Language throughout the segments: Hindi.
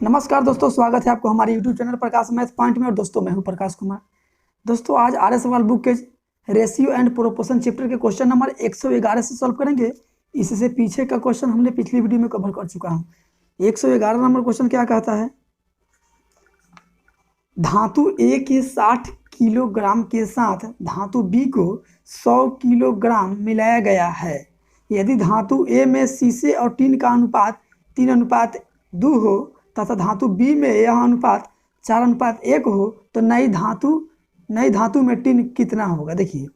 नमस्कार दोस्तों, स्वागत है आपको हमारे YouTube चैनल प्रकाश मैथ पॉइंट में। और दोस्तों मैं हूं प्रकाश कुमार। दोस्तों आज आर्य सवाल बुक के रेशियो एंड प्रोपोर्शन चैप्टर के क्वेश्चन नंबर 111 से सॉल्व करेंगे। इससे पीछे का क्वेश्चन हमने पिछली वीडियो में कवर कर चुका हूं। 111 नंबर क्वेश्चन क्या कहता है? धातु ए के 60 किलोग्राम के साथ धातु बी को 100 किलोग्राम मिलाया गया है। यदि धातु ए में शीशे और टीन का अनुपात 3:2 हो तथा धातु बी में यह अनुपात 4:1 हो तो नई धातु में टीन कितना होगा? देखिए,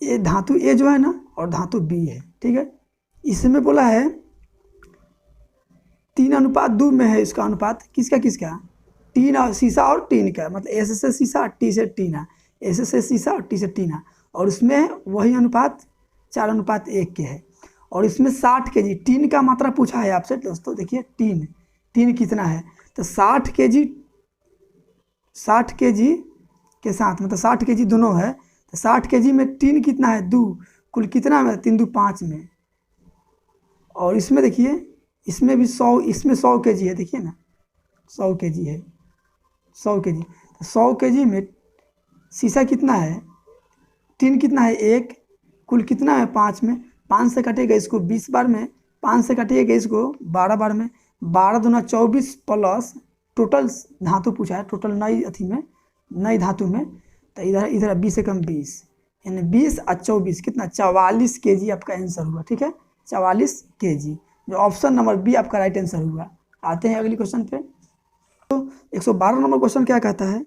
ये धातु ए जो है ना और धातु बी है, ठीक है। इसमें बोला है 3:2 में है इसका अनुपात। किसका? टीन और शीशा और टीन का, मतलब एस से शीशा, टी से टीना, एस से शीशा और टी से टीना। और उसमें वही अनुपात 4:1 के है। और इसमें 60 केजी टीन का मात्रा पूछा है आपसे। दोस्तों देखिए, टीन कितना है तो 60 केजी के साथ, मतलब 60 केजी दोनों है तो 60 केजी में टीन कितना है? 2। कुल कितना में? 3 2 5 में। और इसमें देखिए, इसमें भी 100, इसमें 100 केजी है। देखिए ना, 100 केजी है। 100 केजी तो 100 केजी में शीशा कितना है? टीन कितना है? 1। कुल कितना है? 5 में। 5 से कटेगा इसको 20 बार में, 5 से कटेगा इसको 12 बार में। 12 दूना 24 प्लस टोटल धातु पूछा है, टोटल नई धातु में। तो इधर 20 से कम 20, यानी 20 और 24 कितना? 44 केजी आपका आंसर हुआ। ठीक है, 44 केजी, जो ऑप्शन नंबर बी आपका राइट आंसर हुआ। आते हैं अगली क्वेश्चन पे। तो 112 नंबर क्वेश्चन क्या कहता है?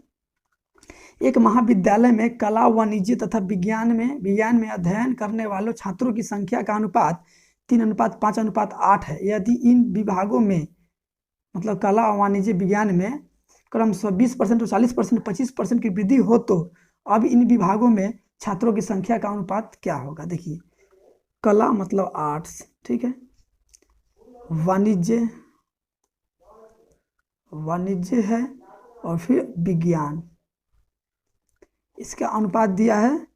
एक महाविद्यालय में कला, वाणिज्य तथा विज्ञान में अध्ययन करने वालों छात्रों की संख्या का अनुपात 3:5:8 है। यदि इन विभागों में, मतलब कला, वाणिज्य, विज्ञान में क्रमशः 20% और 40%, 25% की वृद्धि हो तो अब इन विभागों में छात्रों की संख्या का अनुपात क्या होगा? देखिए, कला मतलब आर्ट्स, ठीक है। वाणिज्य है और फिर विज्ञान, इसका अनुपात दिया है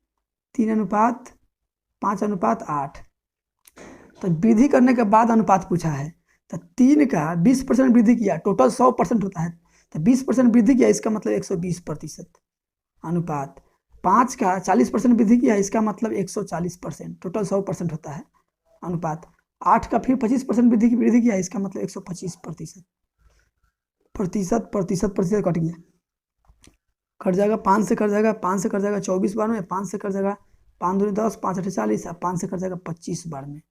3:5:8। तो वृद्धि करने के बाद अनुपात पूछा है। तो 3 का 20% वृद्धि किया, टोटल 100% होता है। तो 20% वृद्धि किया, इसका मतलब 120% अनुपात। 5 का 40% वृद्धि किया, इसका मतलब 140%, टोटल 100% होता है अनुपात। 8 का फिर 25% वृद्धि किया, इसका मतलब 125%। प्रतिशत कट गया, कट जाएगा। 5 से कट जाएगा 24 बार में, 5 से कट जाएगा 5 दूनी 10, 5 8 40, 5 से कट जाएगा 25 बार में।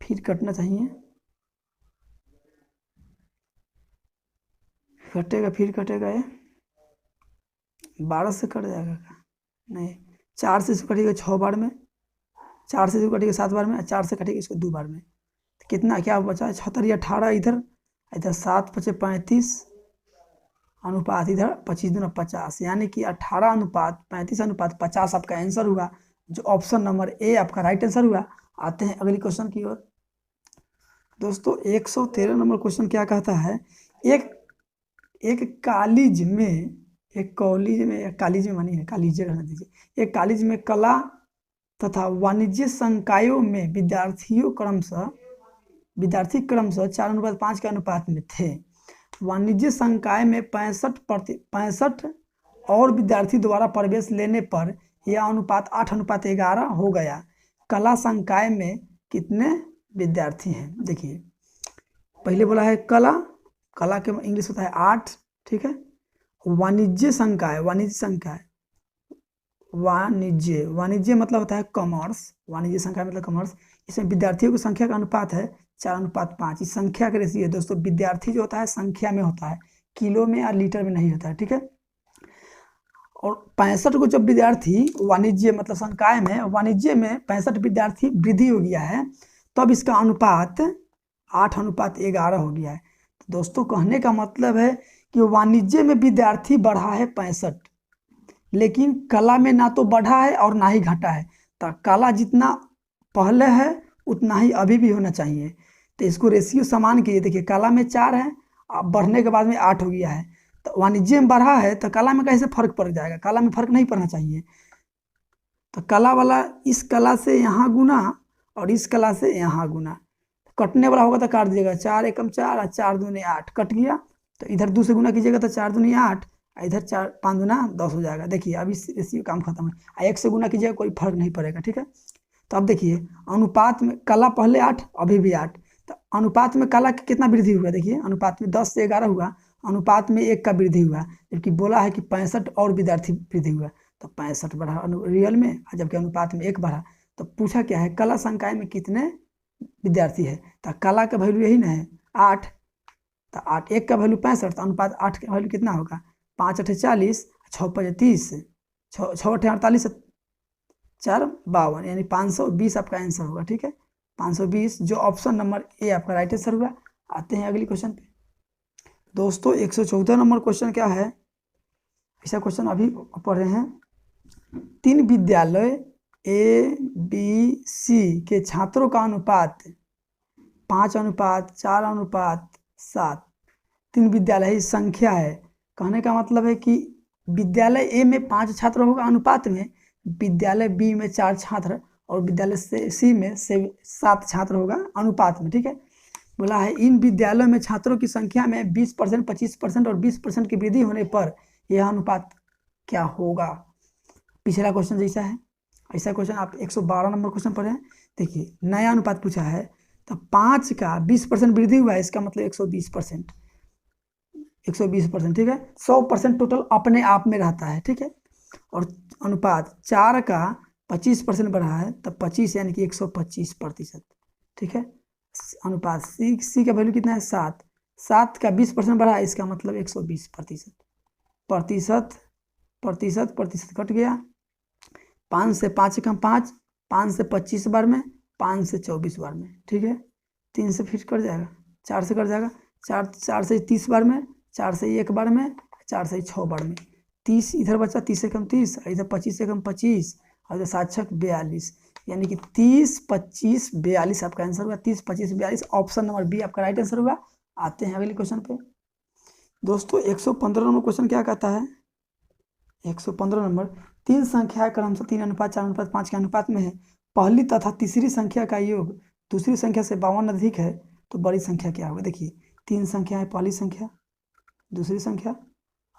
फिर कटना चाहिए, फिर कटेगा ये 12 से कट जाएगा नहीं, 4 से कटेगा 6 बार में, 4 से कटेगा 7 बार में, 4 से कटेगा इसको 2 बार में। तो कितना क्या बचा? 76 18, इधर 7 5 35 अनुपात, इधर 25 दूना 50, यानी कि 18:35:50 आपका आंसर हुआ, जो ऑप्शन नंबर ए आपका राइट आंसर हुआ। आते हैं अगली क्वेश्चन की ओर। दोस्तों 113 नंबर क्वेश्चन क्या कहता है? एक कॉलेज में कला तथा वाणिज्य संकायों में विद्यार्थी क्रमशः 4:5 के अनुपात में थे। वाणिज्य संकाय में 65 और विद्यार्थी द्वारा प्रवेश लेने पर यह अनुपात 8:11 हो गया। कला संकाय में कितने विद्यार्थी हैं? देखिए, पहले बोला है कला के इंग्लिश होता है आर्ट, ठीक है। वाणिज्य मतलब होता है कॉमर्स, वाणिज्य संकाय मतलब कॉमर्स। इसमें विद्यार्थियों की संख्या का अनुपात है 4:5। इस संख्या का रेशियो है दोस्तों। विद्यार्थी जो होता है संख्या में होता है, किलो में या लीटर में नहीं होता है, ठीक है। और 65 को जब विद्यार्थी वाणिज्य मतलब संकाय में, वाणिज्य में 65 विद्यार्थी वृद्धि हो गया है, तब इसका अनुपात 8:11 हो गया है। तो दोस्तों कहने का मतलब है कि वाणिज्य में विद्यार्थी बढ़ा है 65, लेकिन कला में ना तो बढ़ा है और ना ही घटा है। तो कला जितना पहले है उतना ही अभी भी होना चाहिए। तो इसको रेशियो समान कीजिए। देखिए, कला में 4 है, अब बढ़ने के बाद में 8 हो गया है। तो वाणिज्य में बढ़ा है तो कला में कैसे फर्क पड़ जाएगा? कला में फर्क नहीं पड़ना चाहिए। तो कला वाला इस कला से यहाँ गुना और इस कला से यहाँ गुना, कटने वाला होगा तो काट दीजिएगा, 4 एकम 4 और 4 दूनी 8 कट गया, तो इधर 2 से गुना कीजिएगा तो 4 दूनी 8, इधर 4 5 दूना 10 हो जाएगा। देखिए अब इसी काम खत्म है। 1 से गुना कीजिएगा कोई फर्क नहीं पड़ेगा, ठीक है। तो अब देखिए अनुपात में कला पहले 8 अभी भी 8, तो अनुपात में कला की कितना वृद्धि हुआ, देखिए अनुपात में 10 से 11 हुआ, अनुपात में 1 का वृद्धि हुआ, जबकि बोला है कि 65 और विद्यार्थी वृद्धि हुआ, तो 65 बढ़ा रियल में, जबकि अनुपात में 1 बढ़ा। तो पूछा क्या है, कला संकाय में कितने विद्यार्थी है, तो कला का वैल्यू यही ना है 8, तो 8 1 का वैल्यू 65, तो अनुपात 8 का वैल्यू कितना होगा, 5 8 40, 6 5 30, 6 8 48, 4 52, यानी 520 आपका आंसर होगा, ठीक है। 520 जो ऑप्शन नंबर ए आपका राइट आंसर हुआ। आते हैं अगली क्वेश्चन पे दोस्तों। 114 नंबर क्वेश्चन क्या है, ऐसा क्वेश्चन अभी पढ़ रहे हैं। 3 विद्यालय ए बी सी के छात्रों का अनुपात 5:4:7। 3 विद्यालय ही संख्या है, कहने का मतलब है कि विद्यालय ए में 5 छात्र होगा अनुपात में, विद्यालय बी में 4 छात्र, और विद्यालय सी में 7 छात्र होगा अनुपात में, ठीक है। बोला है इन विद्यालयों में छात्रों की संख्या में 20%, 25% और 20% की वृद्धि होने पर यह अनुपात क्या होगा। पिछला क्वेश्चन जैसा है, ऐसा क्वेश्चन आप 112 नंबर क्वेश्चन पढ़े हैं। देखिए नया अनुपात पूछा है, तो 5 का 20% वृद्धि हुआ है, इसका मतलब 120%, 120%, ठीक है। 100% टोटल अपने आप में रहता है, ठीक है। और अनुपात 4 का 25% बढ़ा है, तब 25 यानी कि 125%, ठीक है। अनुपात सी का वैल्यू कितना है 7, 7 का 20% बढ़ा है, इसका मतलब 120%। प्रतिशत कट गया, 5 से 5 कम 5, 5 से 25 बार में, 5 से 24 बार में, ठीक है। 3 से फिर कट जाएगा, 4 से कट जाएगा, 4 से 30 बार में, 4 से 1 बार में, 4 से 6 बार में, 30 इधर बचा, 30 से कम 30, इधर 25 से कम 25, और इधर 7 6 42, यानी कि 30 25 42 आपका आंसर हुआ। 30 25 42 ऑप्शन नंबर बी आपका राइट आंसर हुआ। आते हैं अगले क्वेश्चन पे दोस्तों। 115 नंबर क्वेश्चन क्या कहता है, 115 नंबर, 3 संख्याएं क्रमशः 3:4:5 के अनुपात में है, पहली तथा तीसरी संख्या का योग दूसरी संख्या से 52 अधिक है, तो बड़ी संख्या क्या होगा। देखिए 3 संख्या है, पहली संख्या, दूसरी संख्या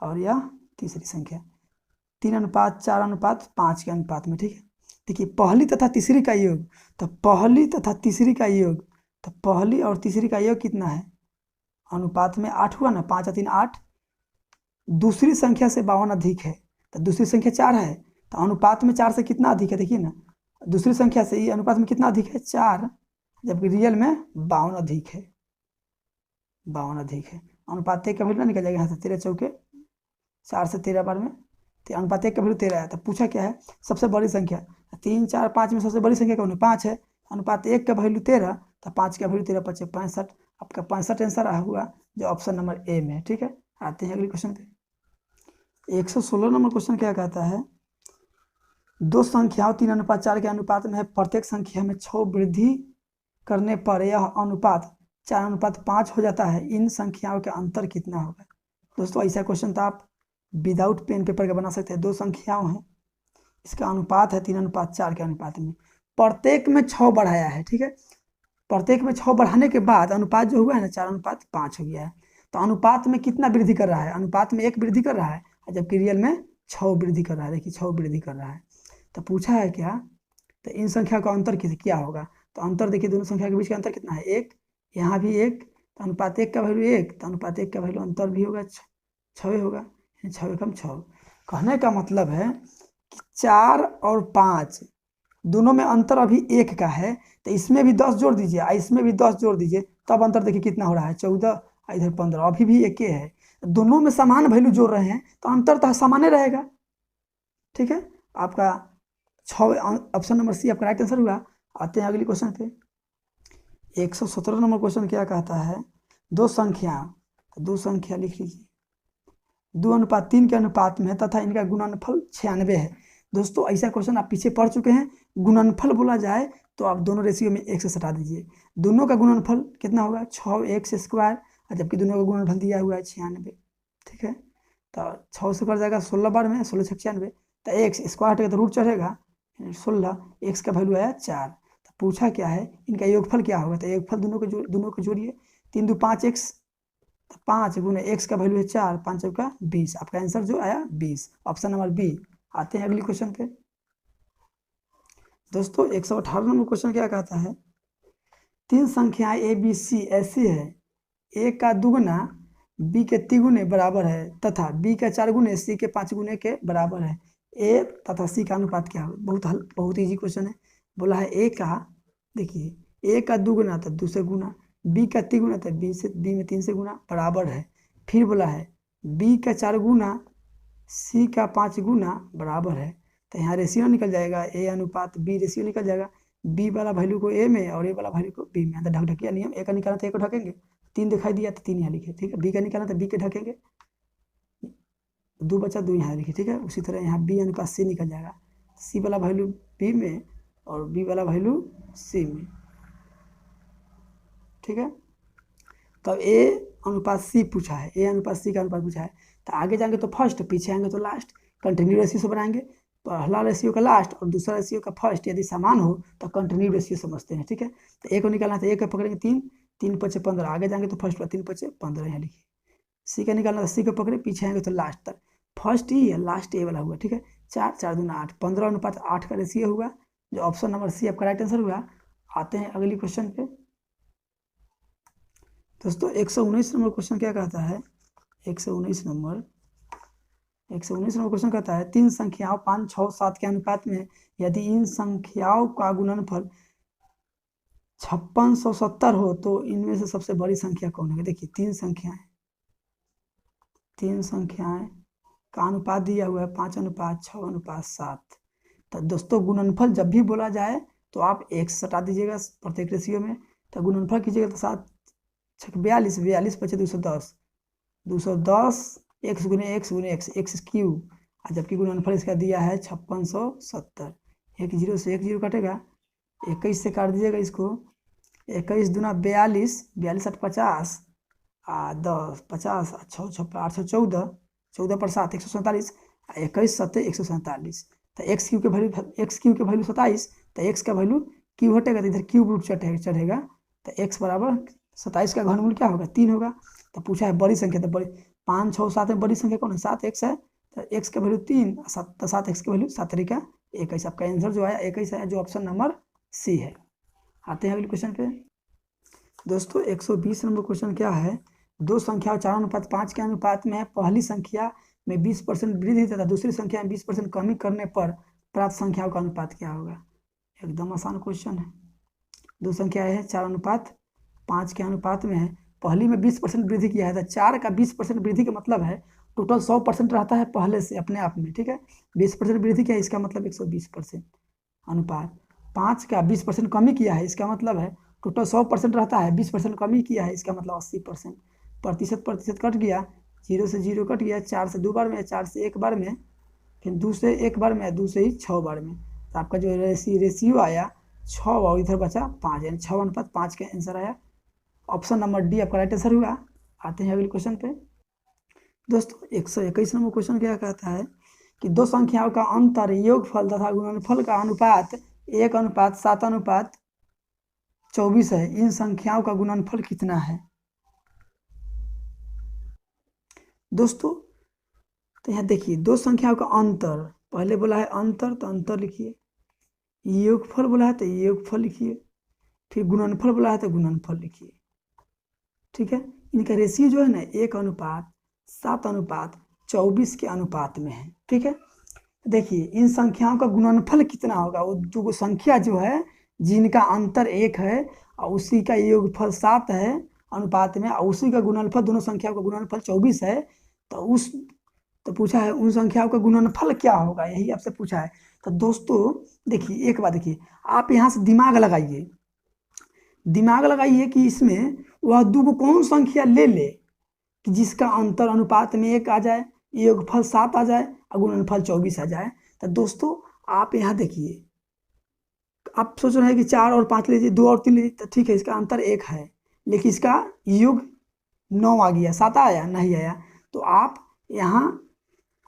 और यह तीसरी संख्या, 3:4:5 के अनुपात में, ठीक है। देखिए पहली तथा तीसरी का योग, तो पहली तथा तीसरी का योग, तो पहली और तीसरी का योग कितना है, अनुपात में 8 हुआ ना, 5 और 3 8, दूसरी संख्या से 52 अधिक है, तो दूसरी संख्या 4 है, तो अनुपात में 4 से कितना अधिक है, देखिए ना, दूसरी संख्या से ये अनुपात में कितना अधिक है 4, जबकि रियल में 52 अधिक है, 52 अधिक है। अनुपात 1 का वैल्यू निकल जाएगा यहाँ से, 13 चौके 4 से 13 बार में, तो अनुपात 1 का वैल्यू 13 है। तो पूछा क्या है, सबसे बड़ी संख्या 3 4 5 में सबसे बड़ी संख्या कौन है, 5 है, अनुपात 1 का वैल्यू 13, तो 5 का वैल्यू 13 5 65, आपका 65 आंसर हुआ, जो ऑप्शन नंबर ए में है, ठीक है। आते हैं अगले क्वेश्चन पे। 116 नंबर क्वेश्चन क्या कहता है, 2 संख्याओं 3:4 के अनुपात में है, प्रत्येक संख्या में 6 वृद्धि करने पर यह अनुपात 4:5 हो जाता है, इन संख्याओं का अंतर कितना होगा। दोस्तों ऐसा क्वेश्चन तो आप विदाउट पेन पेपर के बना सकते हैं। 2 संख्याओं हैं, इसका अनुपात है 3:4 के अनुपात में, प्रत्येक में 6 बढ़ाया है, ठीक है। प्रत्येक में 6 बढ़ाने के बाद अनुपात जो हुआ है ना 4:5 हो गया है, तो अनुपात में कितना वृद्धि कर रहा है, अनुपात में 1 वृद्धि कर रहा है, जबकि रियल में 6 वृद्धि कर रहा है। देखिए 6 वृद्धि कर रहा है, तो पूछा है क्या, तो इन संख्या का अंतर क्या होगा। तो अंतर देखिए दोनों संख्या के बीच का अंतर कितना है, 1, यहाँ भी 1, तो अनुपात 1 का वैल्यू 1, तो अनुपात 1 का वैल्यू अंतर भी होगा 6 होगा, 6 कम 6। कहने का मतलब है कि 4 और 5 दोनों में अंतर अभी 1 का है, तो इसमें भी 10 जोड़ दीजिए, इसमें भी 10 जोड़ दीजिए, तब अंतर देखिए कितना हो रहा है 14, इधर 15, अभी भी 1 है, दोनों में समान वैल्यू जोड़ रहे हैं, तो अंतर तो समान रहेगा, ठीक है। आपका 6 ऑप्शन नंबर सी आपका राइट आंसर हुआ। आते हैं अगले क्वेश्चन पे। 117 नंबर क्वेश्चन क्या कहता है, 2 संख्या लिख लीजिए, 2:3 के अनुपात में है तथा इनका गुणनफल 96 है। दोस्तों ऐसा क्वेश्चन आप पीछे पढ़ चुके हैं, गुणनफल बोला जाए तो आप दोनों रेशियो में 1 से सटा दीजिए, दोनों का गुणनफल कितना होगा 6x², जबकि दोनों का गुणनफल दिया हुआ है 96, ठीक है। तो 6 से कर जाएगा 16 बार में, 16 6 96, तो x स्क्वायर हटेगा तो रूट चढ़ेगा 16, x का वैल्यू आया 4, तो पूछा क्या है, इनका योगफल क्या होगा, तो योगफल दोनों को जोड़िए। 3 2 5 एक्स, 5 गुना एक्स का वैल्यू है 4, 5 चौका 20, आपका आंसर जो आया 20, ऑप्शन नंबर बी। आते हैं अगली क्वेश्चन पे। दोस्तों 118 नंबर क्वेश्चन क्या कहता है, 3 संख्याएं ए बी सी ऐसी है, ए का दुगुना बी के तिगुने बराबर है तथा बी का 4 गुने सी के 5 गुने के बराबर है, ए तथा सी का अनुपात क्या हो। बहुत इजी क्वेश्चन है। बोला है ए का, देखिए ए का दुगुना तो 2 से गुना, बी का तिगुना तो बी में 3 से गुना बराबर है। फिर बोला है बी का 4 गुना सी का 5 गुना बराबर है, तो यहाँ रेशियो निकल जाएगा, ए अनुपात बी रेशियो निकल जाएगा। बी वाला वैल्यू को ए में और ए वाला वैल्यू को बी में, तो ढकढकिया नियम, ए का निकालना तो ए को ढकेंगे, 3 दिखाई दिया तो 3 यहाँ लिखे, ठीक है। बी का निकालना तो बी के ढकेंगे, 2 बचा 2 यहाँ लिखे, ठीक है। उसी तरह यहाँ बी अनुपात सी निकल जाएगा, सी वाला वैल्यू बी में और बी वाला वैल्यू सी में, ठीक है। तब ए अनुपात सी पूछा है, ए अनुपात सी का अनुपात पूछा है, तो आगे जाएंगे तो फर्स्ट, पीछे आएंगे तो लास्ट, कंटिन्यू रेशियो से बनाएंगे। पहला रेशियो का लास्ट और दूसरा रेशियो का फर्स्ट यदि समान हो तो कंटिन्यू रेशियो समझते हैं, ठीक है। तो ए को निकालना तो ए को पकड़ेंगे 3, 3 5 15, आगे जाएंगे तो फर्स्ट 3 5 15 यहाँ लिखिए। सी का निकालना तो सी को पकड़े, पीछे आएंगे तो लास्ट तक, फर्स्ट ई है लास्ट ए वाला हुआ, ठीक है। 4 4 दूना 8, 15 अनुपात 8 का रेशियो हुआ, जो ऑप्शन नंबर सी आपका राइट आंसर हुआ। आते हैं अगली क्वेश्चन पे। दोस्तों 119 नंबर क्वेश्चन क्या कहता है, 119 नंबर क्वेश्चन कहता है, 3 संख्याओं 5 6 7 के अनुपात में यदि इन संख्याओं का गुणनफल 5670 हो तो इनमें से सबसे बड़ी संख्या कौन है। देखिए 3 संख्याएं का अनुपात दिया हुआ है 5 अनुपात 6 अनुपात 7। तो दोस्तों गुणनफल जब भी बोला जाए तो आप एक सटा दीजिएगा प्रत्येक रेशियो में, तो गुणनफल कीजिएगा तो 7 6 42, 42 बचे 210, 210 एक्स गुने एक्स क्यू, जबकि गुणनफल इसका दिया है 5670। 1 0 से 1 0 कटेगा, 21 से काट दीजिएगा इसको, 21 दूना 42, 42 8 50, 10 50 6 6 814, 14 पर 7 147, 21 7 147। तो एक्स क्यू के वैल्यू 27, तो एक्स का वैल्यू क्यू हटेगा तो इधर क्यूब रूट चढ़ेगा, तो एक्स बराबर 27 का घनमूल क्या होगा 3 होगा। तो पूछा है बड़ी संख्या, तो बड़ी 5 6 7 में बड़ी संख्या कौन है, 7 एक्स है, तो एक्स का वैल्यू 3, 7 एक्स का वैल्यू 7 तरीका 21, आपका आंसर जो आया 21 है, जो ऑप्शन नंबर सी है। आते हैं अगले क्वेश्चन पे। दोस्तों 120 नंबर क्वेश्चन क्या है, 2 संख्याओं 4 अनुपात 5 के अनुपात में पहली संख्या में 20% वृद्धि तथा दूसरी संख्या में 20% कमी करने पर प्राप्त संख्याओं का अनुपात क्या होगा। एकदम आसान क्वेश्चन है। 2 संख्याएं हैं 4 अनुपात 5 के अनुपात में है, पहली में 20% वृद्धि किया है, तो 4 का 20% वृद्धि का मतलब है टोटल 100% रहता है पहले से अपने आप में, ठीक है। 20% वृद्धि किया है इसका मतलब 120% अनुपात, 5 का 20% कमी किया है इसका मतलब है टोटल 100% रहता है, 20% कमी किया है इसका मतलब 80%। प्रतिशत कट गया, 0 से 0 कट गया, 4 से 2 बार में, 4 से 1 बार में, फिर 2 से 1 बार में, 2 से ही 6 बार में, तो आपका जो रेशियो आया 6 और इधर बचा 5, यानी 6 अनुपात 5 का आंसर आया, ऑप्शन नंबर डी आपका राइट आंसर हुआ। आते हैं अगले क्वेश्चन पे। दोस्तों 121 नंबर क्वेश्चन क्या कहता है कि 2 संख्याओं का अंतर योगफल तथा गुणनफल का अनुपात 1 अनुपात 7 अनुपात 24 है, इन संख्याओं का गुणनफल कितना है। दोस्तों तो यहाँ देखिए 2 संख्याओं का अंतर, पहले बोला है अंतर तो अंतर लिखिए, योगफल बोला है तो योगफल लिखिए, फिर गुणनफल बोला है तो गुणनफल लिखिए, ठीक है। इनका रेशियो जो है ना 1 अनुपात 7 अनुपात 24 के अनुपात में है, ठीक है। देखिए इन संख्याओं का गुणनफल कितना होगा, वो जो संख्या जो है जिनका अंतर 1 है और उसी का योगफल 7 है अनुपात में, और उसी का गुणनफल, दोनों संख्याओं का गुणनफल 24 है, तो पूछा है उन संख्याओं का गुणनफल क्या होगा, यही आपसे पूछा है। तो दोस्तों देखिए एक बात देखिए, आप यहाँ से दिमाग लगाइए कि इसमें वह दो कौन संख्या ले ले कि जिसका अंतर अनुपात में 1 आ जाए, योगफल 7 आ जाए और गुणनफल 24 आ जाए। तो दोस्तों आप यहाँ देखिए, आप सोच रहे हैं कि 4 और 5 लीजिए, 2 और 3 लीजिए, तो ठीक है इसका अंतर 1 है, लेकिन इसका योग 9 आ गया, 7 आया नहीं आया, तो आप यहाँ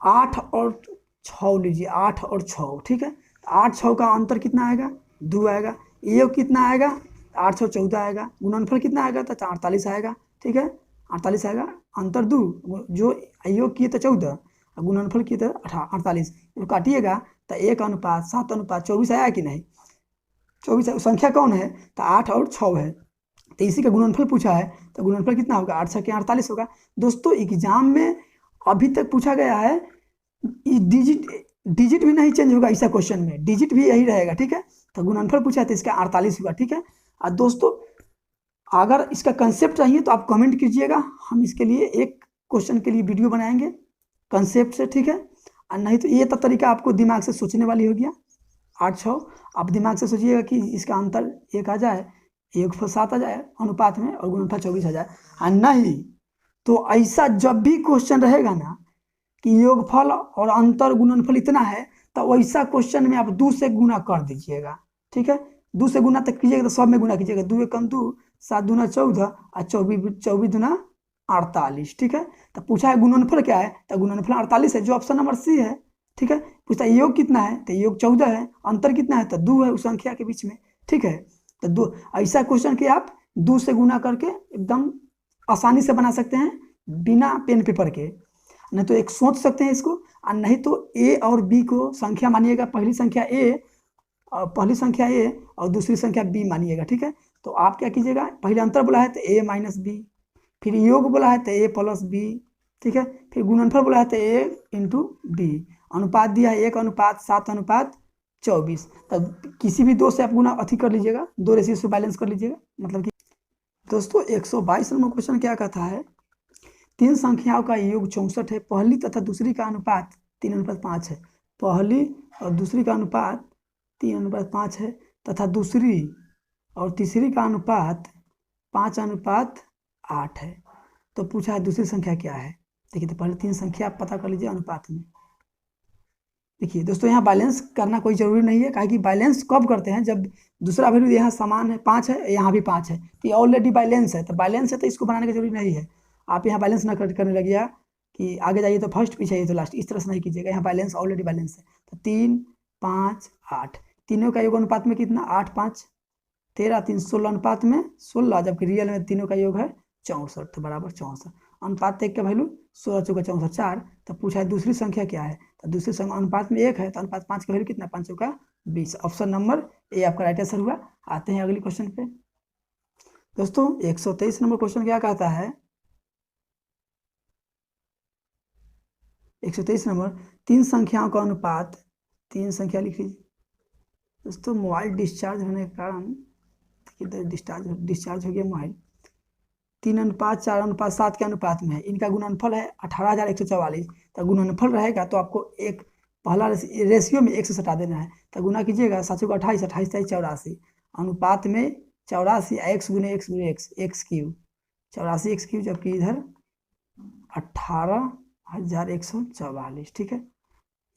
8 और 6 लीजिए, 8 और 6, ठीक है। 8 6 का अंतर कितना आएगा 2 आएगा, योग कितना आएगा, 814 आएगा। गुणनफल कितना आएगा, तो 48 आएगा। ठीक है, 48 आएगा। अंतर दो, जो योग किए तो 14 और गुणनफल किए तो 48, तो काटिएगा तो 1:7:24 आया कि नहीं, 24 संख्या कौन है, तो 8 और 6 है, तो इसी का गुणनफल पूछा है, तो गुणनफल कितना होगा, 8 6 48 होगा। दोस्तों एग्जाम में अभी तक पूछा गया है, डिजिट भी नहीं चेंज होगा, ऐसा क्वेश्चन में डिजिट भी यही रहेगा। ठीक है, तो गुणनफल पूछा है तो इसका 48 हुआ। ठीक है, और दोस्तों अगर इसका कंसेप्ट चाहिए तो आप कमेंट कीजिएगा, हम इसके लिए एक क्वेश्चन के लिए वीडियो बनाएंगे कंसेप्ट से। ठीक है, और नहीं तो ये तो तरीका आपको दिमाग से सोचने वाली हो गया। 8 6 आप दिमाग से सोचिएगा कि इसका अंतर 1 आ जाए, 1:7 आ जाए अनुपात में, और गुणनफल 24 आ जाए। और नहीं तो ऐसा जब भी क्वेश्चन रहेगा ना कि योगफल और अंतर गुणनफल इतना है, तो वैसा क्वेश्चन में आप 2 से गुना कर दीजिएगा। ठीक है, 2 से गुना तक कीजिएगा तो सब में गुना कीजिएगा, 2 एकम 2, 7 दूना 14 और 24 दूना 48। ठीक है, तो पूछा है गुणनफल क्या है, तो गुणनफल 48 है, जो ऑप्शन नंबर सी है। ठीक है, पूछता है योग कितना है, तो योग 14 है, अंतर कितना है, तो 2 है उस संख्या के बीच में। ठीक है, तो 2 ऐसा क्वेश्चन कि आप 2 से गुना करके एकदम आसानी से बना सकते हैं बिना पेन पेपर के। नहीं तो एक सोच सकते हैं इसको, और नहीं तो ए और बी को संख्या मानिएगा, पहली संख्या ए और दूसरी संख्या बी मानिएगा। ठीक है, तो आप क्या कीजिएगा, पहले अंतर बोला है तो ए माइनस बी, फिर योग बोला है तो ए प्लस बी। ठीक है, फिर गुणनफल बोला है तो ए इंटू बी, अनुपात दिया है 1:7:24। तब किसी भी 2 से आप गुना अथी कर लीजिएगा, 2 रेशियो से बैलेंस कर लीजिएगा। मतलब कि दोस्तों 122 नंबर क्वेश्चन क्या कहता है, 3 संख्याओं का योग 64 है, पहली तथा दूसरी का अनुपात 3:5 है। पहली और दूसरी का अनुपात 3:5 है, तथा दूसरी और तीसरी का अनुपात 5:8 है। तो पूछा है दूसरी संख्या क्या है। देखिए, तो पहले 3 संख्या आप पता कर लीजिए अनुपात में। देखिए दोस्तों, यहाँ बैलेंस करना कोई जरूरी नहीं है, काहे कि बैलेंस कब करते हैं, जब दूसरा वैल्यू यहाँ समान है, 5 है, यहाँ भी 5 है, तो ये ऑलरेडी बैलेंस है। तो बैलेंस है तो इसको बनाने की जरूरी नहीं है। आप यहाँ बैलेंस ना करने लगिए कि आगे जाइए तो फर्स्ट, पीछे जाइए तो लास्ट, इस तरह से नहीं कीजिएगा। यहाँ बैलेंस ऑलरेडी बैलेंस है। तो 3 5 8, तीनों का योग अनुपात में कितना, 8 5 13, 3 16 अनुपात में 16, जबकि रियल में तीनों का योग है 64, तो बराबर 64। अनुपात 1 का वैल्यू 16 चौका 64 4। तो पूछा है दूसरी संख्या क्या है, तो दूसरी संख्या अनुपात में 1 है, तो अनुपात 5 का वैल्यू कितना, 5 चौका 20। ऑप्शन नंबर ए आपका राइट आंसर हुआ। आते हैं अगली क्वेश्चन पे। दोस्तों 123 नंबर क्वेश्चन क्या कहता है, 123 नंबर, 3 संख्याओं का अनुपात, 3 संख्या लिख लीजिए। दोस्तों मोबाइल डिस्चार्ज होने के कारण डिस्चार्ज हो गया मोबाइल। 3:4:7 के अनुपात में है, इनका गुणनफल है 18,144। तो गुणनफल रहेगा तो आपको एक पहला रेशियो में 1 से सटा देना है, तो गुना कीजिएगा, 7 को 28, 28 84, अनुपात में 84, x गुने x गुने x क्यूब, 84 x क्यूब, जबकि इधर 18,144। ठीक है,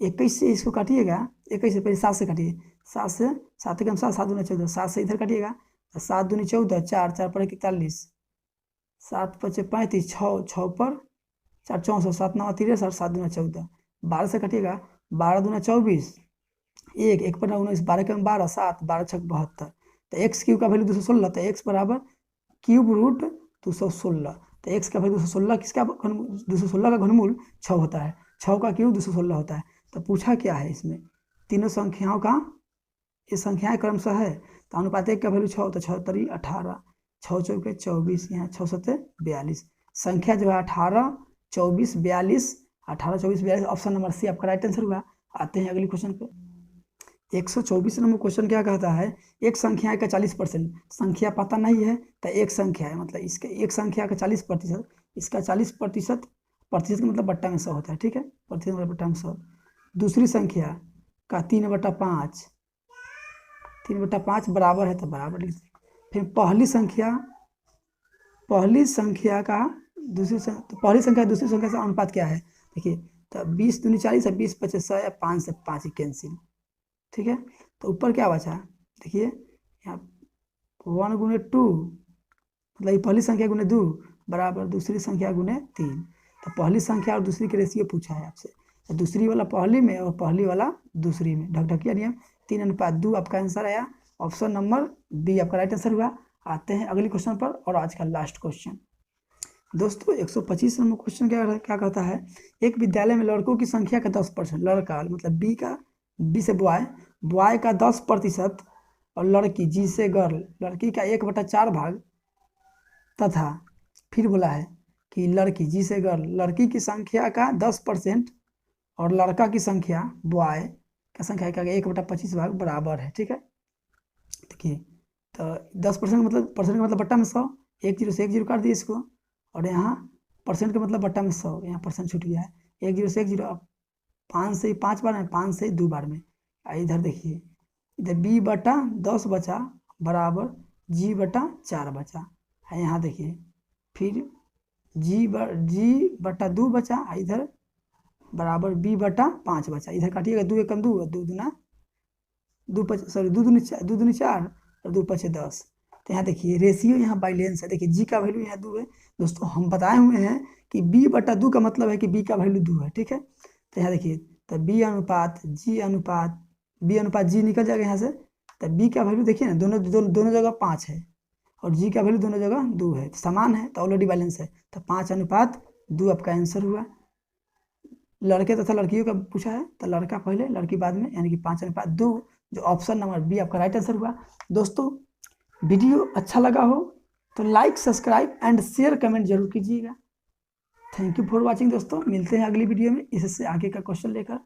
21 से इसको काटिएगा, 21 से पहले 7 से काटिए, 7 से 7 के 7 दूनी 14, 7 से इधर काटिएगा, 7 दूनी 14, 4 4 पर 41, 7 5 35, 6 पर 4 64, 7 9 63, 7 दूना 14, 12 से काटिएगा, 12 दूना 24, 1 पर 19, 12 के 12, 7 12 6 72। तो एक्स क्यूब का वैल्यू 216, तो एक्स बराबर क्यूब रूट 216। तो एक्स का वैल्यू 216, किसका 216 का घनमूल 6 होता है, 6 का क्यूब 216 होता है। तो पूछा क्या है इसमें, तीनों संख्याओं का, ये संख्याएं क्रमशः है, तो अनुपात 1 का वैल्यू 6, तो 6 3 18, 6 चौके 24, यहाँ 6 7 42। संख्या जो है 18 24 42, 18 24 42, ऑप्शन नंबर सी आपका राइट आंसर हुआ। आते हैं अगले क्वेश्चन पे। 124 नंबर क्वेश्चन क्या कहता है, एक संख्या का 40%, संख्या पता नहीं है तो एक संख्या है, मतलब इसके एक संख्या का 40%, इसका 40%, प्रतिशत का मतलब बट्टा में 100 होता है। ठीक है, प्रतिशत मतलब बट्टा में 100। दूसरी संख्या का 3/5, 3/5 बराबर है तो बराबर लिख दीजिए। फिर पहली संख्या का दूसरी संख्या से अनुपात क्या है, देखिए, तो 20 दूनी 40 है, 20 25 100 या 5 से 5 कैंसिल। ठीक है, तो ऊपर क्या बचा, देखिए यहाँ 1 गुने 2, मतलब ये पहली संख्या गुने 2 बराबर दूसरी संख्या गुने 3। तो पहली संख्या और दूसरी के रेशियो पूछा है आपसे, तो दूसरी वाला पहली में और पहली वाला दूसरी में, ढकढकिया नियम 3:2 आपका आंसर आया। ऑप्शन नंबर बी आपका राइट आंसर हुआ। आते हैं अगले क्वेश्चन पर, और आज का लास्ट क्वेश्चन दोस्तों 125 नंबर क्वेश्चन क्या कहता है, एक विद्यालय में लड़कों की संख्या का 10%, लड़का मतलब बी से बॉय का 10% और लड़की जी से गर्ल लड़की का 1/4 भाग, तथा फिर बोला है कि लड़की जी से गर्ल लड़की की संख्या का 10% और लड़का की संख्या बॉय का संख्या का 1/25 भाग बराबर है। ठीक है, देखिए तो 10% मतलब परसेंट का मतलब बट्टा में 100, 1 जीरो से 1 जीरो काट दिए इसको, और यहाँ परसेंट का मतलब बट्टा में 100, यहाँ परसेंट छूट गया है, 1 जीरो से 1 जीरो, अब 5 से 5 बार में, 5 से 2 बार में। इधर देखिए, इधर b/10 बचा बराबर g/4 बचा है। यहाँ देखिए फिर g/2 बचा, इधर बराबर b/5 बचा। इधर काटिएगा, 2 एकम 2, 2 दूना 2 दूनी 4 और 2 पचे 10। तो यहाँ देखिए रेशियो यहाँ बैलेंस है। देखिए जी का वैल्यू यहाँ 2 है दोस्तों, हम बताए हुए हैं कि b/2 का मतलब है कि b का वैल्यू 2 है। ठीक है, तो यहाँ देखिए तो b अनुपात g निकल जाएगा यहाँ से, तो b का वैल्यू देखिए ना, दोनों जगह 5 है और g का वैल्यू दोनों जगह 2 है, तो समान है, तो ऑलरेडी बैलेंस है, तो 5:2 आपका आंसर हुआ। लड़के तथा लड़कियों का पूछा है, तो लड़का पहले लड़की बाद में, यानी कि 5:2, जो ऑप्शन नंबर बी आपका राइट आंसर हुआ। दोस्तों वीडियो अच्छा लगा हो तो like, subscribe and share comment जरूर कीजिएगा। थैंक यू फॉर वॉचिंग दोस्तों, मिलते हैं अगली वीडियो में इससे आगे का क्वेश्चन लेकर।